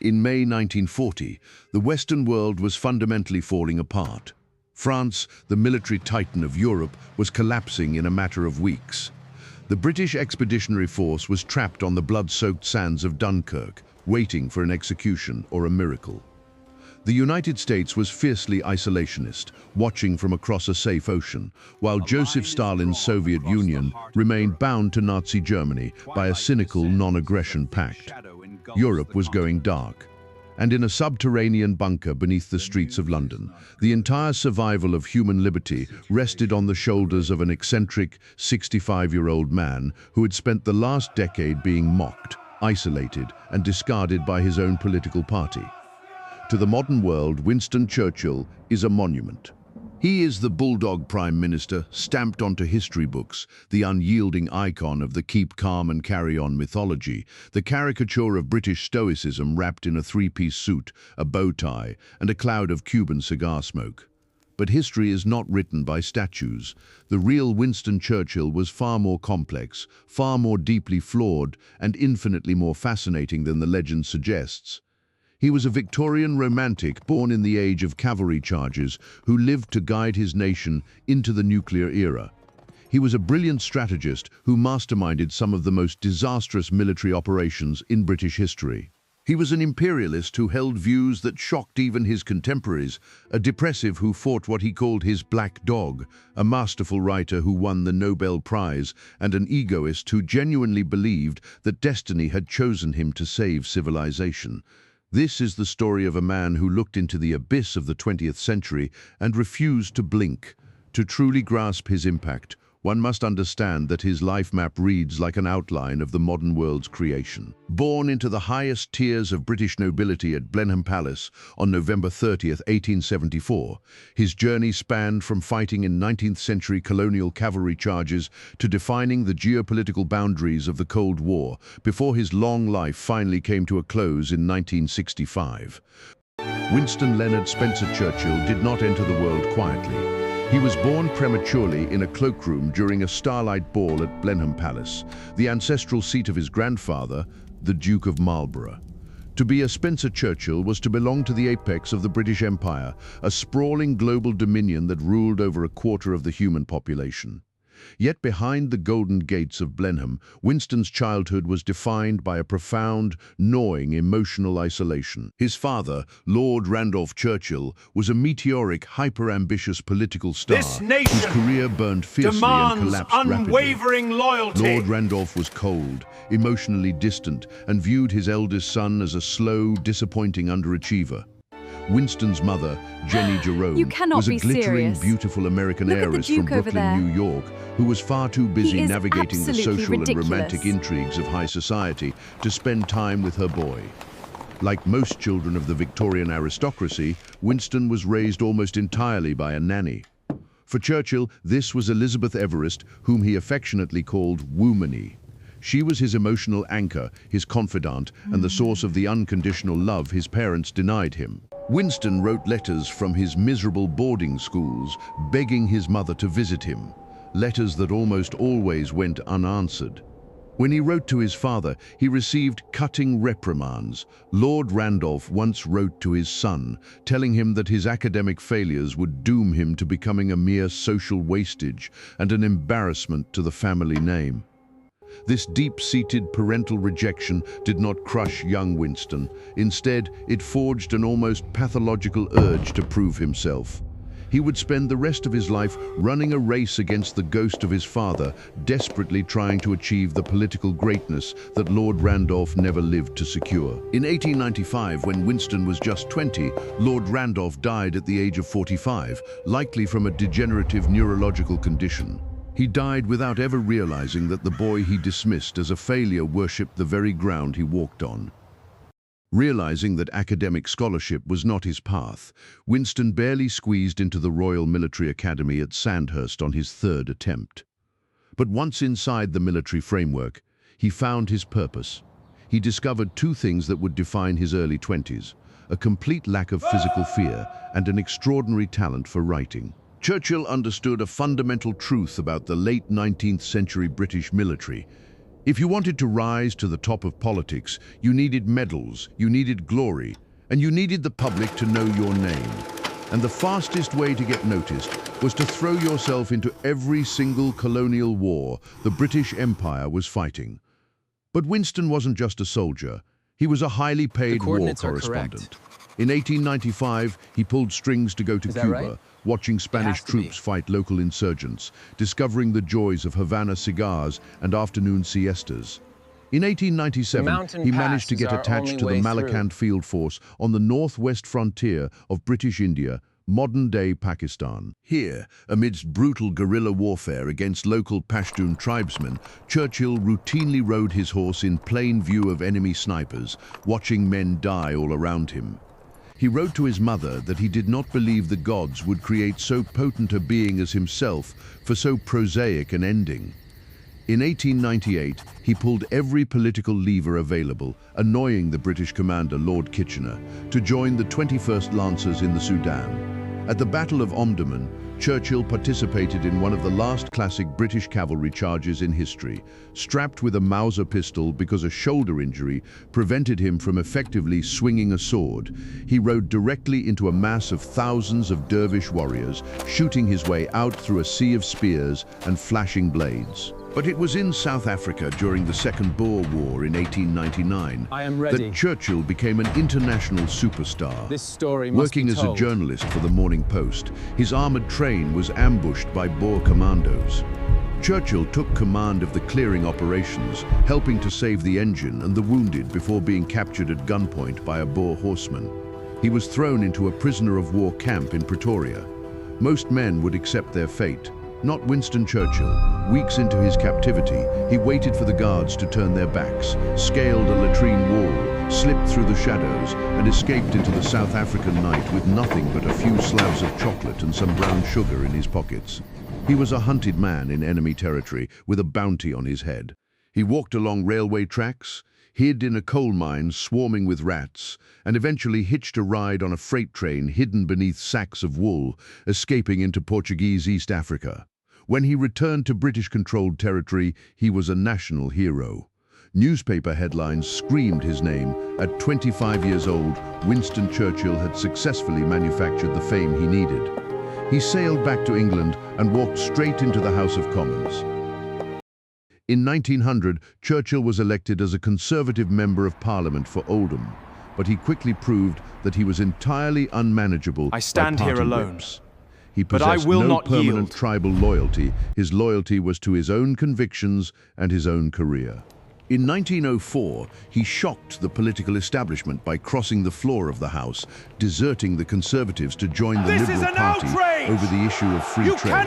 In May 1940, the Western world was fundamentally falling apart. France, the military titan of Europe, was collapsing in a matter of weeks. The British Expeditionary Force was trapped on the blood-soaked sands of Dunkirk, waiting for an execution or a miracle. The United States was fiercely isolationist, watching from across a safe ocean, while Joseph Stalin's Soviet Union remained bound to Nazi Germany by a cynical non-aggression pact. Europe was going dark, and in a subterranean bunker beneath the streets of London, the entire survival of human liberty rested on the shoulders of an eccentric 65-year-old man who had spent the last decade being mocked, isolated, and discarded by his own political party. To the modern world, Winston Churchill is a monument. He is the Bulldog Prime Minister stamped onto history books, the unyielding icon of the keep calm and carry on mythology, the caricature of British stoicism wrapped in a three-piece suit, a bow tie, and a cloud of Cuban cigar smoke. But history is not written by statues. The real Winston Churchill was far more complex, far more deeply flawed, and infinitely more fascinating than the legend suggests. He was a Victorian romantic born in the age of cavalry charges who lived to guide his nation into the nuclear era. He was a brilliant strategist who masterminded some of the most disastrous military operations in British history. He was an imperialist who held views that shocked even his contemporaries, a depressive who fought what he called his black dog, a masterful writer who won the Nobel Prize, and an egoist who genuinely believed that destiny had chosen him to save civilization. This is the story of a man who looked into the abyss of the 20th century and refused to blink. To truly grasp his impact, one must understand that his life map reads like an outline of the modern world's creation. Born into the highest tiers of British nobility at Blenheim Palace on November 30th, 1874, his journey spanned from fighting in 19th century colonial cavalry charges to defining the geopolitical boundaries of the Cold War before his long life finally came to a close in 1965. Winston Leonard Spencer Churchill did not enter the world quietly. He was born prematurely in a cloakroom during a starlight ball at Blenheim Palace, the ancestral seat of his grandfather, the Duke of Marlborough. To be a Spencer Churchill was to belong to the apex of the British Empire, a sprawling global dominion that ruled over a quarter of the human population. Yet behind the golden gates of Blenheim, Winston's childhood was defined by a profound, gnawing emotional isolation. His father, Lord Randolph Churchill, was a meteoric, hyper-ambitious political star whose career burned fiercely and collapsed unwavering rapidly. loyalty. Lord Randolph was cold, emotionally distant, and viewed his eldest son as a slow, disappointing underachiever. Winston's mother, Jenny Jerome, was a glittering, beautiful American heiress from Brooklyn, New York, who was far too busy navigating the social and romantic intrigues of high society to spend time with her boy. Like most children of the Victorian aristocracy, Winston was raised almost entirely by a nanny. For Churchill, this was Elizabeth Everest, whom he affectionately called Woomany. She was his emotional anchor, his confidant, and the source of the unconditional love his parents denied him. Winston wrote letters from his miserable boarding schools, begging his mother to visit him, letters that almost always went unanswered. When he wrote to his father, he received cutting reprimands. Lord Randolph once wrote to his son, telling him that his academic failures would doom him to becoming a mere social wastage and an embarrassment to the family name. This deep-seated parental rejection did not crush young Winston. Instead, it forged an almost pathological urge to prove himself. He would spend the rest of his life running a race against the ghost of his father, desperately trying to achieve the political greatness that Lord Randolph never lived to secure. In 1895, when Winston was just 20, Lord Randolph died at the age of 45, likely from a degenerative neurological condition. He died without ever realizing that the boy he dismissed as a failure worshipped the very ground he walked on. Realizing that academic scholarship was not his path, Winston barely squeezed into the Royal Military Academy at Sandhurst on his third attempt. But once inside the military framework, he found his purpose. He discovered two things that would define his early 20s, a complete lack of physical fear and an extraordinary talent for writing. Churchill understood a fundamental truth about the late 19th century British military. If you wanted to rise to the top of politics, you needed medals, you needed glory, and you needed the public to know your name. And the fastest way to get noticed was to throw yourself into every single colonial war the British Empire was fighting. But Winston wasn't just a soldier. He was a highly paid war correspondent. In 1895, he pulled strings to go to Cuba, right? watching Spanish troops fight local insurgents, discovering the joys of Havana cigars and afternoon siestas. In 1897, he managed to get attached to the Malakand Field Force on the northwest frontier of British India, modern-day Pakistan. Here, amidst brutal guerrilla warfare against local Pashtun tribesmen, Churchill routinely rode his horse in plain view of enemy snipers, watching men die all around him. He wrote to his mother that he did not believe the gods would create so potent a being as himself for so prosaic an ending. In 1898, he pulled every political lever available, annoying the British commander Lord Kitchener, to join the 21st Lancers in the Sudan. At the Battle of Omdurman, Churchill participated in one of the last classic British cavalry charges in history, strapped with a Mauser pistol because a shoulder injury prevented him from effectively swinging a sword. He rode directly into a mass of thousands of dervish warriors, shooting his way out through a sea of spears and flashing blades. But it was in South Africa during the Second Boer War in 1899 that Churchill became an international superstar. This story must Working be as told. a journalist for the Morning Post, his armored train was ambushed by Boer commandos. Churchill took command of the clearing operations, helping to save the engine and the wounded before being captured at gunpoint by a Boer horseman. He was thrown into a prisoner of war camp in Pretoria. Most men would accept their fate. Not Winston Churchill. Weeks into his captivity, he waited for the guards to turn their backs, scaled a latrine wall, slipped through the shadows, and escaped into the South African night with nothing but a few slabs of chocolate and some brown sugar in his pockets. He was a hunted man in enemy territory with a bounty on his head. He walked along railway tracks, hid in a coal mine swarming with rats, and eventually hitched a ride on a freight train hidden beneath sacks of wool, escaping into Portuguese East Africa. When he returned to British-controlled territory, he was a national hero. Newspaper headlines screamed his name. At 25 years old, Winston Churchill had successfully manufactured the fame he needed. He sailed back to England and walked straight into the House of Commons. In 1900, Churchill was elected as a Conservative Member of Parliament for Oldham, but he quickly proved that he was entirely unmanageable by party whips. He possessed no permanent tribal loyalty. His loyalty was to his own convictions and his own career. In 1904, he shocked the political establishment by crossing the floor of the House, deserting the Conservatives to join the Liberal Party over the issue of free trade.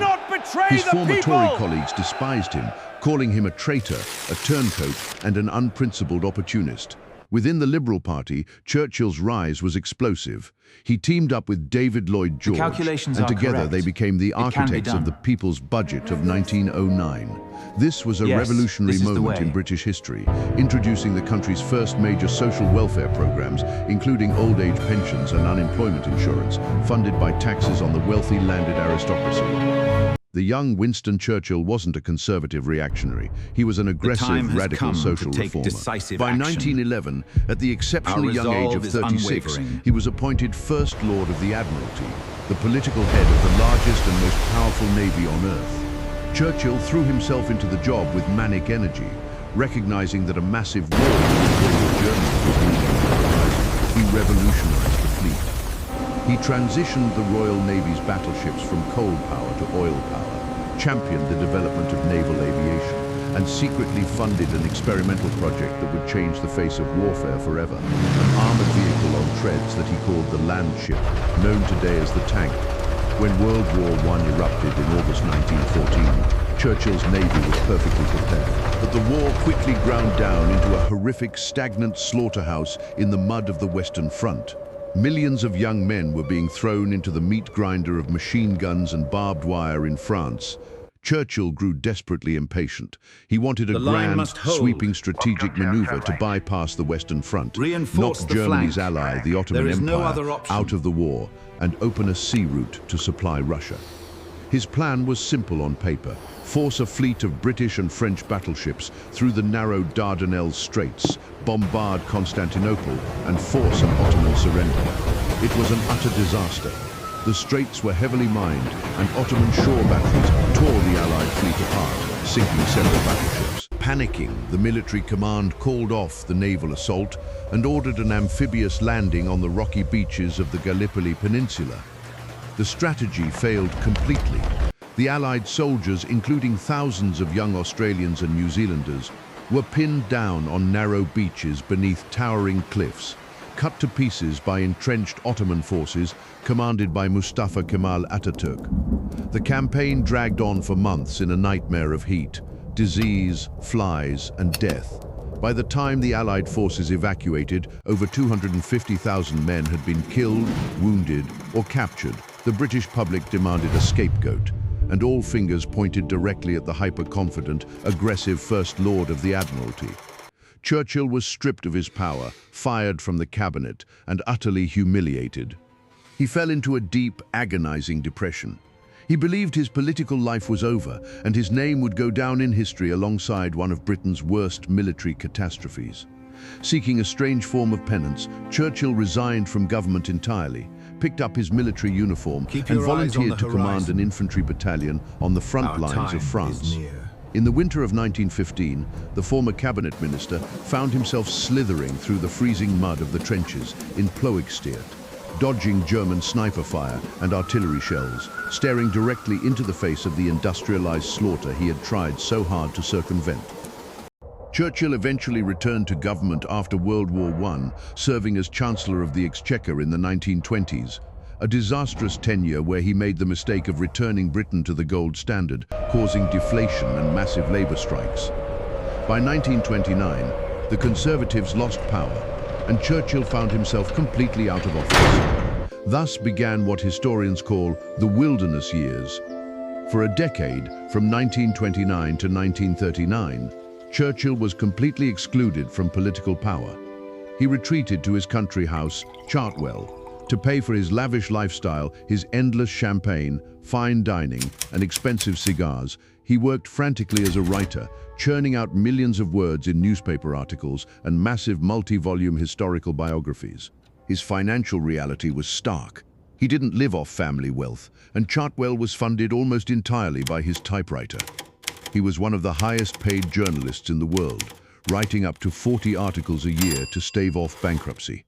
His former Tory colleagues despised him, calling him a traitor, a turncoat, and an unprincipled opportunist. Within the Liberal Party, Churchill's rise was explosive. He teamed up with David Lloyd George, and together they became the architects of the People's Budget of 1909. This was a revolutionary moment in British history, introducing the country's first major social welfare programs, including old age pensions and unemployment insurance, funded by taxes on the wealthy landed aristocracy. The young Winston Churchill wasn't a conservative reactionary. He was an aggressive, radical social reformer. By 1911, at the exceptionally young age of 36, he was appointed First Lord of the Admiralty, the political head of the largest and most powerful navy on earth. Churchill threw himself into the job with manic energy, recognizing that a massive war with Germany was looming on the horizon. He revolutionized the fleet. He transitioned the Royal Navy's battleships from coal power to oil power, championed the development of naval aviation, and secretly funded an experimental project that would change the face of warfare forever. An armored vehicle on treads that he called the land ship, known today as the tank. When World War I erupted in August 1914, Churchill's navy was perfectly prepared. But the war quickly ground down into a horrific, stagnant slaughterhouse in the mud of the Western Front. Millions of young men were being thrown into the meat grinder of machine guns and barbed wire in France. Churchill grew desperately impatient. He wanted a grand, sweeping strategic maneuver to bypass the Western Front, knock Germany's ally, the Ottoman Empire, out of the war, and open a sea route to supply Russia. His plan was simple on paper: force a fleet of British and French battleships through the narrow Dardanelles Straits, bombard Constantinople, and force an Ottoman surrender. It was an utter disaster. The straits were heavily mined, and Ottoman shore batteries tore the Allied fleet apart, sinking several battleships. Panicking, the military command called off the naval assault and ordered an amphibious landing on the rocky beaches of the Gallipoli Peninsula. The strategy failed completely. The Allied soldiers, including thousands of young Australians and New Zealanders, were pinned down on narrow beaches beneath towering cliffs, cut to pieces by entrenched Ottoman forces commanded by Mustafa Kemal Ataturk. The campaign dragged on for months in a nightmare of heat, disease, flies, and death. By the time the Allied forces evacuated, over 250,000 men had been killed, wounded, or captured. The British public demanded a scapegoat, and all fingers pointed directly at the hyper-confident, aggressive First Lord of the Admiralty. Churchill was stripped of his power, fired from the cabinet, and utterly humiliated. He fell into a deep, agonizing depression. He believed his political life was over, and his name would go down in history alongside one of Britain's worst military catastrophes. Seeking a strange form of penance, Churchill resigned from government entirely, picked up his military uniform, and volunteered to command an infantry battalion on the front lines of France. In the winter of 1915, the former cabinet minister found himself slithering through the freezing mud of the trenches in Ploegsteert, dodging German sniper fire and artillery shells, staring directly into the face of the industrialized slaughter he had tried so hard to circumvent. Churchill eventually returned to government after World War I, serving as Chancellor of the Exchequer in the 1920s, a disastrous tenure where he made the mistake of returning Britain to the gold standard, causing deflation and massive labor strikes. By 1929, the Conservatives lost power, and Churchill found himself completely out of office. Thus began what historians call the wilderness years. For a decade, from 1929 to 1939, Churchill was completely excluded from political power. He retreated to his country house, Chartwell, to pay for his lavish lifestyle, his endless champagne, fine dining, and expensive cigars. He worked frantically as a writer, churning out millions of words in newspaper articles and massive multi-volume historical biographies. His financial reality was stark. He didn't live off family wealth, and Chartwell was funded almost entirely by his typewriter. He was one of the highest-paid journalists in the world, writing up to 40 articles a year to stave off bankruptcy.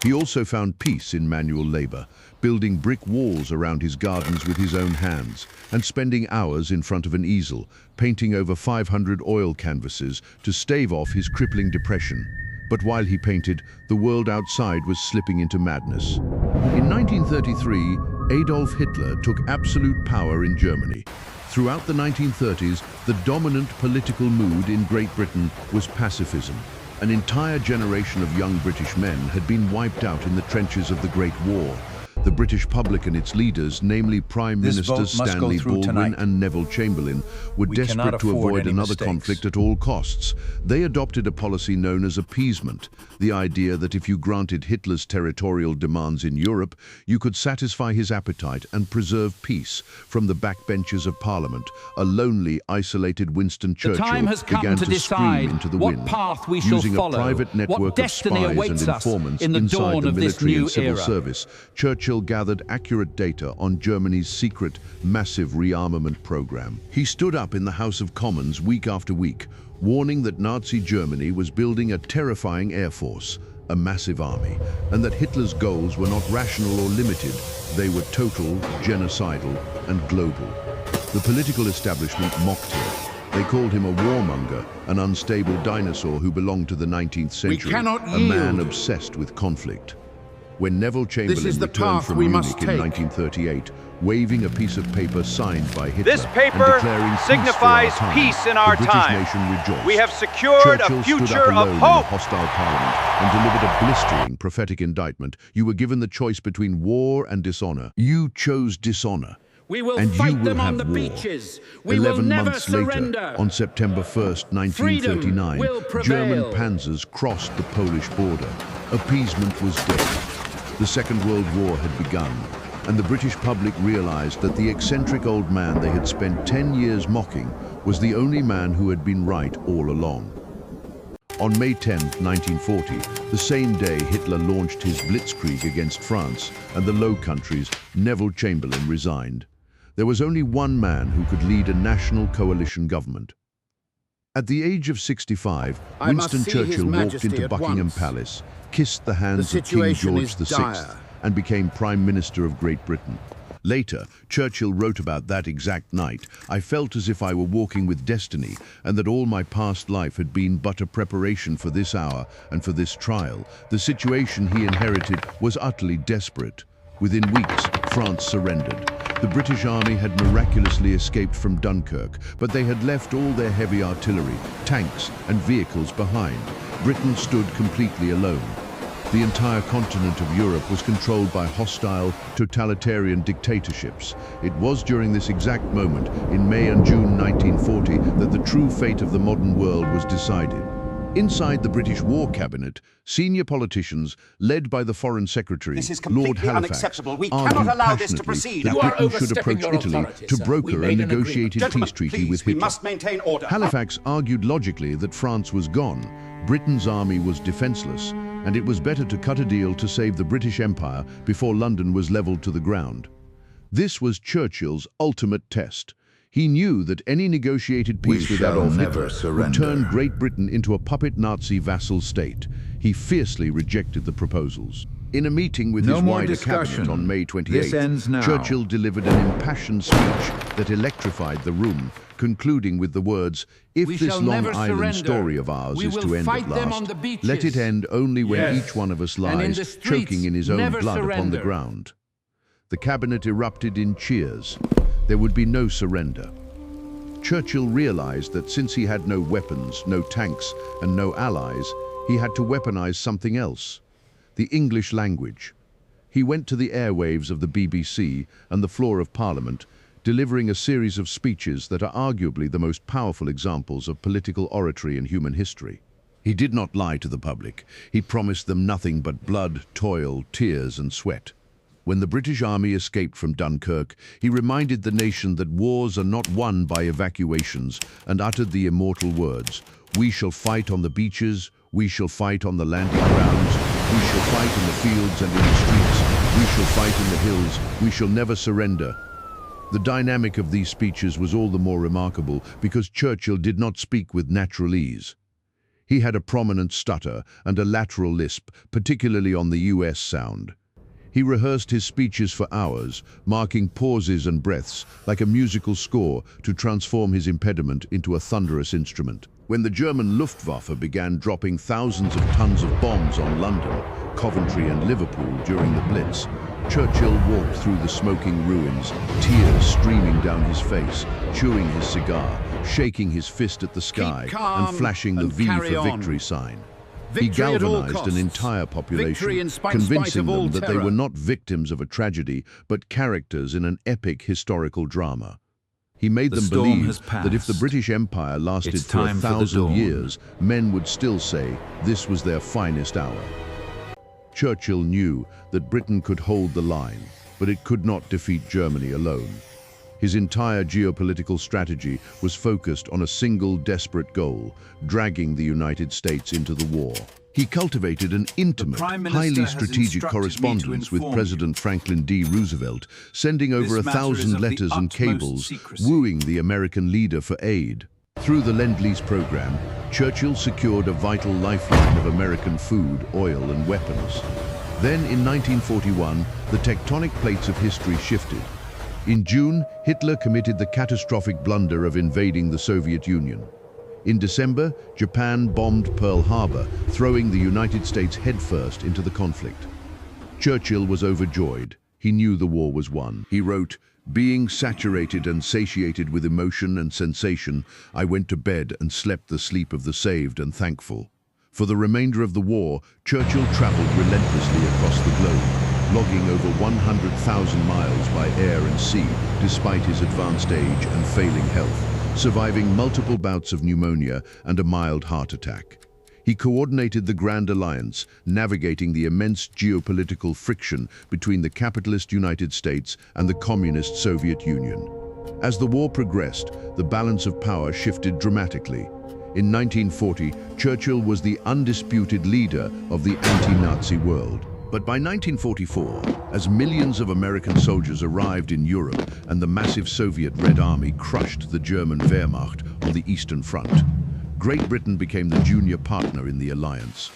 He also found peace in manual labor, building brick walls around his gardens with his own hands, and spending hours in front of an easel, painting over 500 oil canvases to stave off his crippling depression. But while he painted, the world outside was slipping into madness. In 1933, Adolf Hitler took absolute power in Germany. Throughout the 1930s, the dominant political mood in Great Britain was pacifism. An entire generation of young British men had been wiped out in the trenches of the Great War. The British public and its leaders, namely Prime Ministers Stanley Baldwin and Neville Chamberlain, were desperate to avoid another conflict at all costs. They adopted a policy known as appeasement, the idea that if you granted Hitler's territorial demands in Europe, you could satisfy his appetite and preserve peace. From the backbenches of Parliament, a lonely, isolated Winston Churchill began to scream into the wind, using a private network of spies and informants inside the military and civil service. Churchill gathered accurate data on Germany's secret, massive rearmament program. He stood up in the House of Commons week after week, warning that Nazi Germany was building a terrifying air force, a massive army, and that Hitler's goals were not rational or limited. They were total, genocidal, and global. The political establishment mocked him. They called him a warmonger, an unstable dinosaur who belonged to the 19th century, a man obsessed with conflict. When Neville Chamberlain returned from Munich in 1938, waving a piece of paper signed by Hitler this paper signifies peace in our time. We have secured a future of hope. Hostile parliament and delivered a blistering prophetic indictment. You were given the choice between war and dishonor. You chose dishonor. We will and fight you will them on have the war. beaches. We 11 will never months surrender. later, on September 1st, 1939, German panzers crossed the Polish border. Appeasement was dead. The Second World War had begun, and the British public realized that the eccentric old man they had spent 10 years mocking was the only man who had been right all along. On May 10, 1940, the same day Hitler launched his blitzkrieg against France and the Low Countries, Neville Chamberlain resigned. There was only one man who could lead a national coalition government. At the age of 65, Winston Churchill walked into Buckingham Palace, kissed the hands of King George VI, and became Prime Minister of Great Britain. Later, Churchill wrote about that exact night. I felt as if I were walking with destiny, and that all my past life had been but a preparation for this hour and for this trial. The situation he inherited was utterly desperate. Within weeks, France surrendered. The British army had miraculously escaped from Dunkirk, but they had left all their heavy artillery, tanks, and vehicles behind. Britain stood completely alone. The entire continent of Europe was controlled by hostile, totalitarian dictatorships. It was during this exact moment, in May and June 1940, that the true fate of the modern world was decided. Inside the British War Cabinet, senior politicians, led by the Foreign Secretary, Lord Halifax, argued passionately that Britain should approach Italy to broker a negotiated peace treaty with Hitler. We must maintain order. Halifax argued logically that France was gone, Britain's army was defenseless, and it was better to cut a deal to save the British Empire before London was leveled to the ground. This was Churchill's ultimate test. He knew that any negotiated peace with Adolf Hitler would turn Great Britain into a puppet Nazi vassal state. He fiercely rejected the proposals. In a meeting with his wider cabinet on May 28th, Churchill delivered an impassioned speech that electrified the room, concluding with the words, "If this Long Island story of ours is to end at last, let it end only when each one of us lies choking in his own blood upon the ground." The cabinet erupted in cheers. There would be no surrender. Churchill realized that since he had no weapons, no tanks, and no allies, he had to weaponize something else: the English language. He went to the airwaves of the BBC and the floor of Parliament, delivering a series of speeches that are arguably the most powerful examples of political oratory in human history. He did not lie to the public. He promised them nothing but blood, toil, tears, and sweat. When the British army escaped from Dunkirk, he reminded the nation that wars are not won by evacuations, and uttered the immortal words, "We shall fight on the beaches, we shall fight on the landing grounds, we shall fight in the fields and in the streets, we shall fight in the hills, we shall never surrender." The dynamic of these speeches was all the more remarkable because Churchill did not speak with natural ease. He had a prominent stutter and a lateral lisp, particularly on the US sound. He rehearsed his speeches for hours, marking pauses and breaths like a musical score to transform his impediment into a thunderous instrument. When the German Luftwaffe began dropping thousands of tons of bombs on London, Coventry and Liverpool during the Blitz, Churchill walked through the smoking ruins, tears streaming down his face, chewing his cigar, shaking his fist at the sky, and flashing the V for victory sign. He galvanized an entire population, convincing them that they were not victims of a tragedy, but characters in an epic historical drama. He made them believe that if the British Empire lasted for 1,000 years, men would still say this was their finest hour. Churchill knew that Britain could hold the line, but it could not defeat Germany alone. His entire geopolitical strategy was focused on a single desperate goal: dragging the United States into the war. He cultivated an intimate, highly strategic correspondence with President Franklin D. Roosevelt, sending over 1,000 letters and cables, wooing the American leader for aid. Through the Lend-Lease program, Churchill secured a vital lifeline of American food, oil, and weapons. Then, in 1941, the tectonic plates of history shifted. In June, Hitler committed the catastrophic blunder of invading the Soviet Union. In December, Japan bombed Pearl Harbor, throwing the United States headfirst into the conflict. Churchill was overjoyed. He knew the war was won. He wrote, "Being saturated and satiated with emotion and sensation, I went to bed and slept the sleep of the saved and thankful." For the remainder of the war, Churchill traveled relentlessly across the globe, logging over 100,000 miles by air and sea, despite his advanced age and failing health, surviving multiple bouts of pneumonia and a mild heart attack. He coordinated the Grand Alliance, navigating the immense geopolitical friction between the capitalist United States and the communist Soviet Union. As the war progressed, the balance of power shifted dramatically. In 1940, Churchill was the undisputed leader of the anti-Nazi world. But by 1944, as millions of American soldiers arrived in Europe and the massive Soviet Red Army crushed the German Wehrmacht on the Eastern Front, Great Britain became the junior partner in the alliance.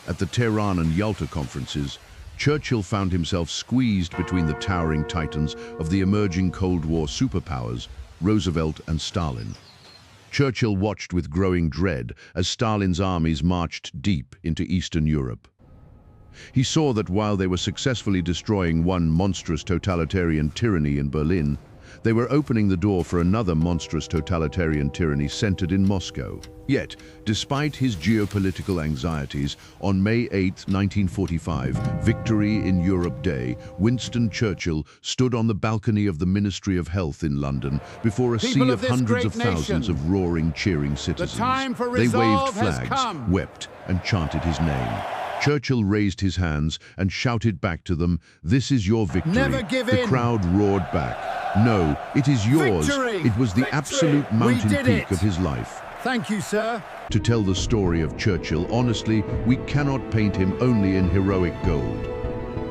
At the Tehran and Yalta conferences, Churchill found himself squeezed between the towering titans of the emerging Cold War superpowers, Roosevelt and Stalin. Churchill watched with growing dread as Stalin's armies marched deep into Eastern Europe. He saw that while they were successfully destroying one monstrous totalitarian tyranny in Berlin, they were opening the door for another monstrous totalitarian tyranny centered in Moscow. Yet, despite his geopolitical anxieties, on May 8, 1945, Victory in Europe Day, Winston Churchill stood on the balcony of the Ministry of Health in London before a sea of hundreds of thousands of roaring, cheering citizens. They waved flags, wept, and chanted his name. Churchill raised his hands and shouted back to them, "This is your victory." Never give in. The crowd roared back, "No, it is yours." Victory! It was the absolute mountain peak of his life. Thank you, sir. To tell the story of Churchill honestly, we cannot paint him only in heroic gold.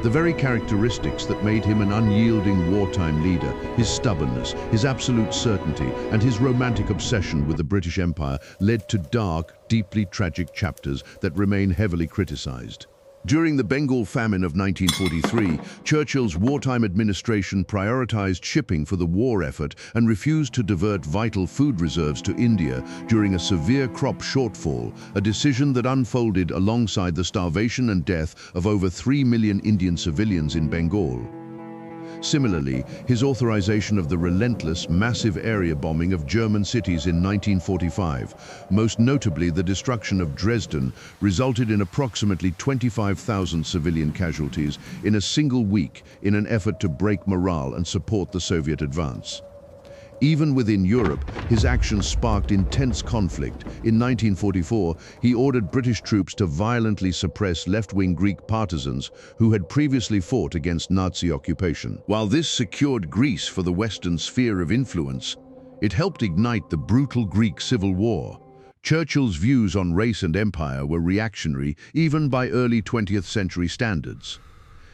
The very characteristics that made him an unyielding wartime leader, his stubbornness, his absolute certainty, and his romantic obsession with the British Empire led to dark, deeply tragic chapters that remain heavily criticized. During the Bengal famine of 1943, Churchill's wartime administration prioritized shipping for the war effort and refused to divert vital food reserves to India during a severe crop shortfall, a decision that unfolded alongside the starvation and death of over 3 million Indian civilians in Bengal. Similarly, his authorization of the relentless, massive area bombing of German cities in 1945, most notably the destruction of Dresden, resulted in approximately 25,000 civilian casualties in a single week in an effort to break morale and support the Soviet advance. Even within Europe, his actions sparked intense conflict. In 1944, he ordered British troops to violently suppress left-wing Greek partisans who had previously fought against Nazi occupation. While this secured Greece for the Western sphere of influence, it helped ignite the brutal Greek Civil War. Churchill's views on race and empire were reactionary even by early 20th century standards.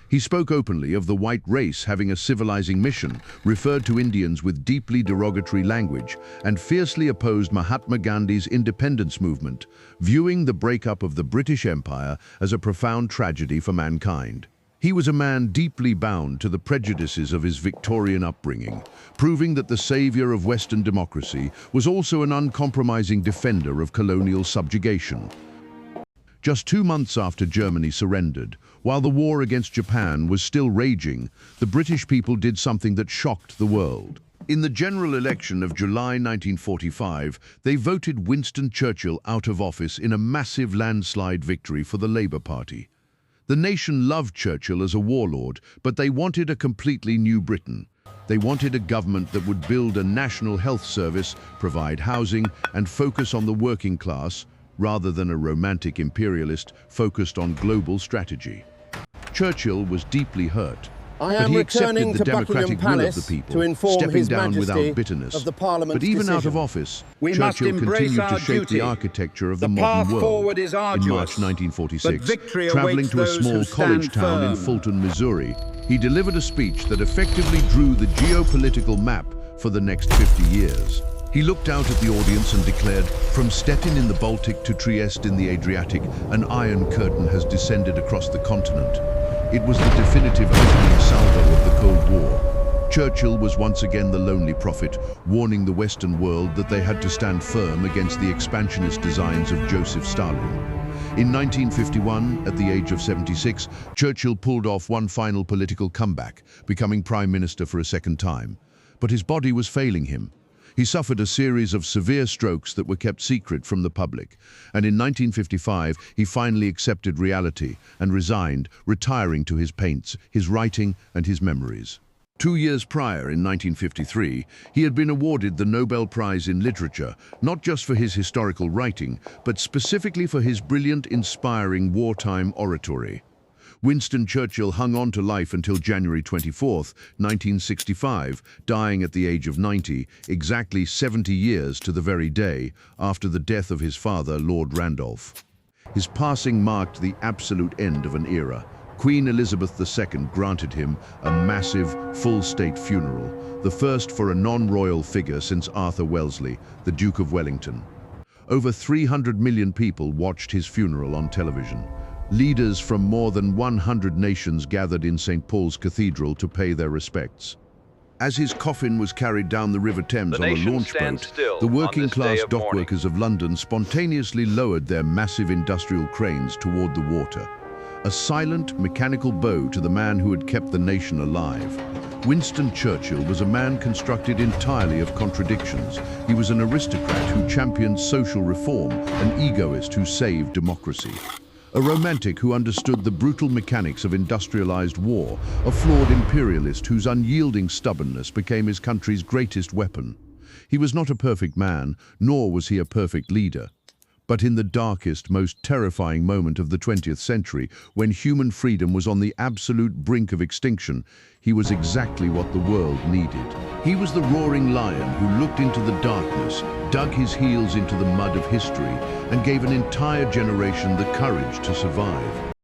He spoke openly of the white race having a civilizing mission, referred to Indians with deeply derogatory language, and fiercely opposed Mahatma Gandhi's independence movement, viewing the breakup of the British Empire as a profound tragedy for mankind. He was a man deeply bound to the prejudices of his Victorian upbringing, proving that the savior of Western democracy was also an uncompromising defender of colonial subjugation. Just 2 months after Germany surrendered, while the war against Japan was still raging, the British people did something that shocked the world. In the general election of July 1945, they voted Winston Churchill out of office in a massive landslide victory for the Labour Party. The nation loved Churchill as a warlord, but they wanted a completely new Britain. They wanted a government that would build a national health service, provide housing, and focus on the working class, rather than a romantic imperialist focused on global strategy. Churchill was deeply hurt, but he accepted the democratic will of the people, stepping down without bitterness. But even out of office, Churchill continued to shape the architecture of the modern world. In March 1946, traveling to a small college town in Fulton, Missouri, he delivered a speech that effectively drew the geopolitical map for the next 50 years. He looked out at the audience and declared, "From Stettin in the Baltic to Trieste in the Adriatic, an iron curtain has descended across the continent." It was the definitive opening salvo of the Cold War. Churchill was once again the lonely prophet, warning the Western world that they had to stand firm against the expansionist designs of Joseph Stalin. In 1951, at the age of 76, Churchill pulled off one final political comeback, becoming Prime Minister for a second time. But his body was failing him. He suffered a series of severe strokes that were kept secret from the public, and in 1955 he finally accepted reality and resigned, retiring to his paints, his writing and his memories. 2 years prior, in 1953, he had been awarded the Nobel Prize in Literature, not just for his historical writing, but specifically for his brilliant, inspiring wartime oratory. Winston Churchill hung on to life until January 24, 1965, dying at the age of 90, exactly 70 years to the very day after the death of his father, Lord Randolph. His passing marked the absolute end of an era. Queen Elizabeth II granted him a massive, full-state funeral, the first for a non-royal figure since Arthur Wellesley, the Duke of Wellington. Over 300 million people watched his funeral on television. Leaders from more than 100 nations gathered in St. Paul's Cathedral to pay their respects. As his coffin was carried down the River Thames on a launch boat, the working-class dockworkers of London spontaneously lowered their massive industrial cranes toward the water. A silent, mechanical bow to the man who had kept the nation alive. Winston Churchill was a man constructed entirely of contradictions. He was an aristocrat who championed social reform, an egoist who saved democracy. A romantic who understood the brutal mechanics of industrialized war, a flawed imperialist whose unyielding stubbornness became his country's greatest weapon. He was not a perfect man, nor was he a perfect leader. But in the darkest, most terrifying moment of the 20th century, when human freedom was on the absolute brink of extinction, he was exactly what the world needed. He was the roaring lion who looked into the darkness, dug his heels into the mud of history, and gave an entire generation the courage to survive.